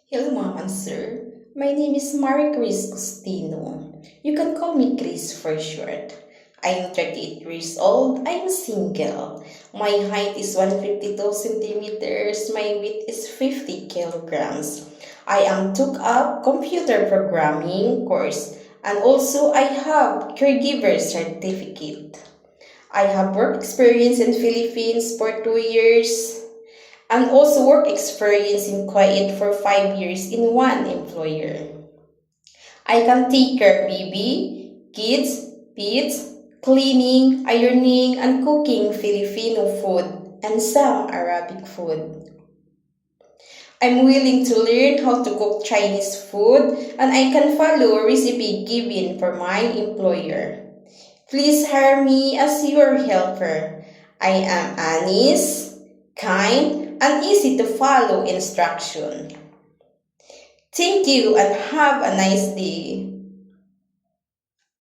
Hello, Mom and Sir. My name is Marie Chris Costino. You can call me Chris for short. I'm 38 years old. I'm single. My height is 152 centimeters. My weight is 50 kilograms. I am took up computer programming course and also I have caregiver certificate. I have work experience in Philippines for 2 years and also work experience in Kuwait for 5 years in one employer. I can take care baby, kids, pets, cleaning, ironing, and cooking Filipino food and some Arabic food. I'm willing to learn how to cook Chinese food and I can follow a recipe given for my employer. Please hire me as your helper. I am honest, kind, and easy to follow instruction. Thank you and have a nice day.